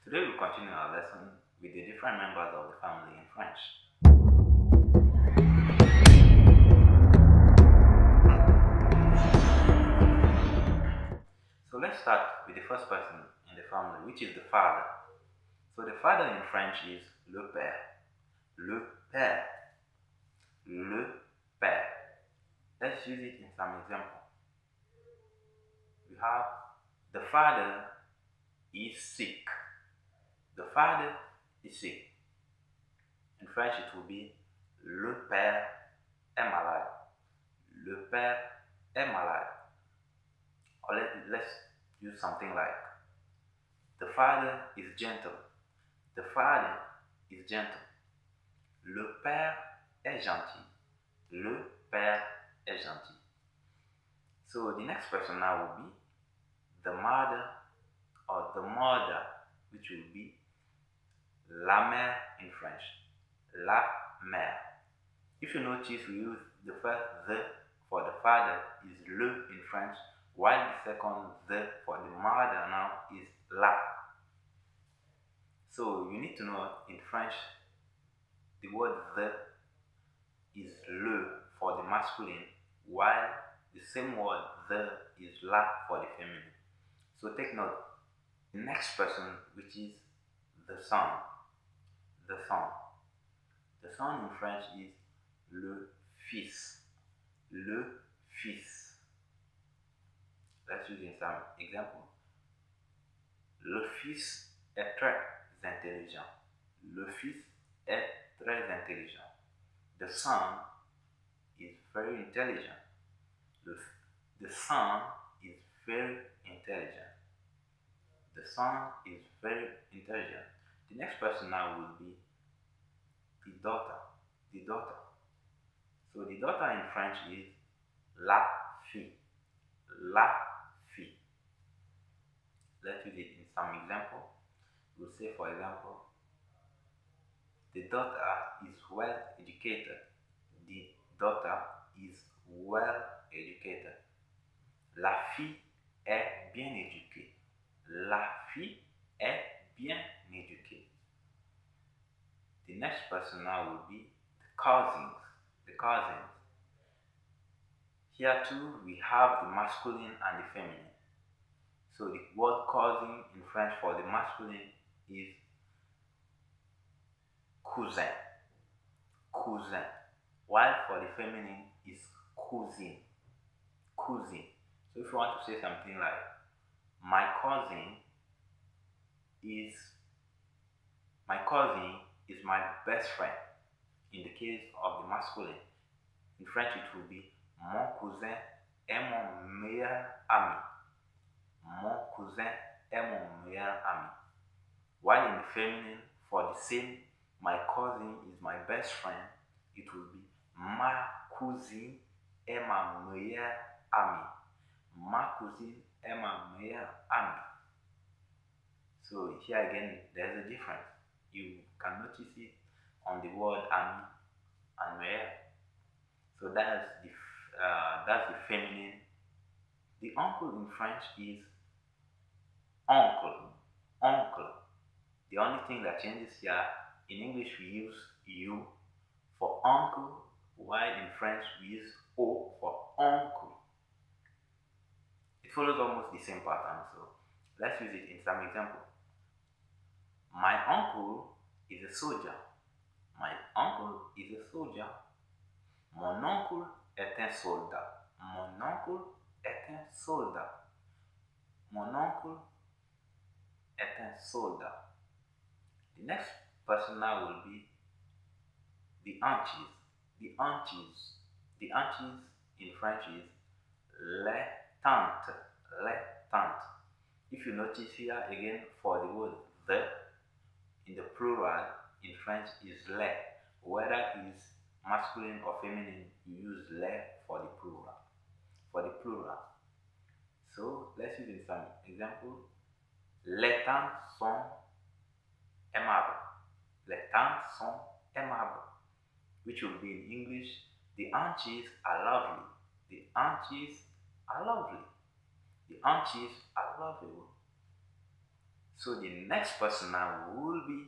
Today we continue our lesson with the different members of the family in French. So let's start with the first person in the family, which is the father. So the father in French is le père. Le père. Le père. Let's use it in some example. We have the father is sick. The father is sick. In French, it will be le père est malade. Le père est malade. Or let's use something like the father is gentle. The father is gentle. Le père est gentil. Le père est gentil. So the next person now will be the mother or the mother, which will be la mère in French. La mère. If you notice, we use the first the for the father is le in French, while the second the for the mother now is la. So you need to know in French, the word the is le for the masculine, while the same word the is la for the feminine. So take note, the next person, which is the son. The son. The son in French is le fils. Le fils. Let's use some example. Le fils est très intelligent. Le fils est très intelligent. The son is very intelligent. The son is very intelligent. The son is very intelligent. The next person now will be the daughter. The daughter. So the daughter in French is la fille. La fille. Let's use it in some example. We'll say, for example, the daughter is well educated. The daughter is well educated. La fille est bien éduquée. La fille est bien éduquée. The next person now will be the cousins. The cousins. Here too, we have the masculine and the feminine. So the word cousin in French for the masculine is cousin. Cousin. While for the feminine is cousine. Cousine. So if you want to say something like, my cousin is my best friend. In the case of the masculine, in French it will be mon cousin est mon meilleur ami. Mon cousin est mon meilleur ami. While in the feminine, for the same, my cousin is my best friend, it will be ma cousine est ma meilleure amie. Ma cousine est ma meilleure amie. So here again, there's a difference. You can notice it on the word ami and meilleure. So that's the feminine. The uncle in French is uncle. Uncle. The only thing that changes here, in English we use you for uncle, while in French we use o for uncle. It follows almost the same pattern, so let's use it in some example. My uncle is a soldier. My uncle is a soldier. Mon oncle est un soldat. Mon oncle est un soldat. Mon oncle est un soldat. The next person now will be the aunties. The aunties. The aunties in French is les tantes. Les tantes. If you notice here again for the word the in the plural in French is les. Whether it is masculine or feminine, you use les for the plural. For the plural. So let's use in some example. Les tantes sont aimables. Les tantes sont aimables. Which will be in English, the aunties are lovely. The aunties are lovely. The aunties are lovely. So the next person now will be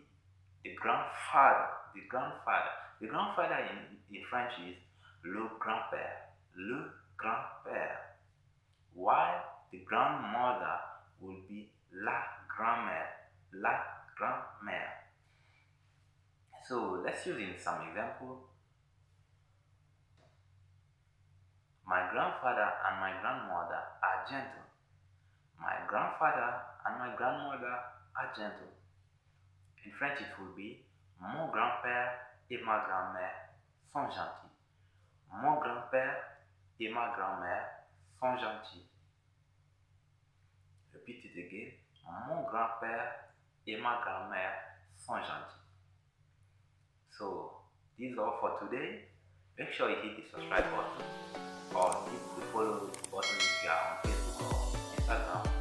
the grandfather. The grandfather. The grandfather in French is le grand-père. Le grand-père. While the grandmother will be la grand-mère. La grand-mère. So let's use in some example. My grandfather and my grandmother are gentle. My grandfather and my grandmother are gentle. In French, it will be mon grand-père et ma grand-mère sont gentils. Mon grand-père et ma grand-mère sont gentils. Repeat it again. Mon grand-père et ma grand-mère sont gentils. So, this is all for today. Make sure you hit the subscribe button or hit the follow button if you are on Facebook or Instagram.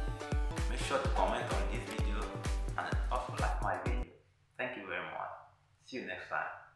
Make sure to comment on this video and also like my video. Thank you very much. See you next time.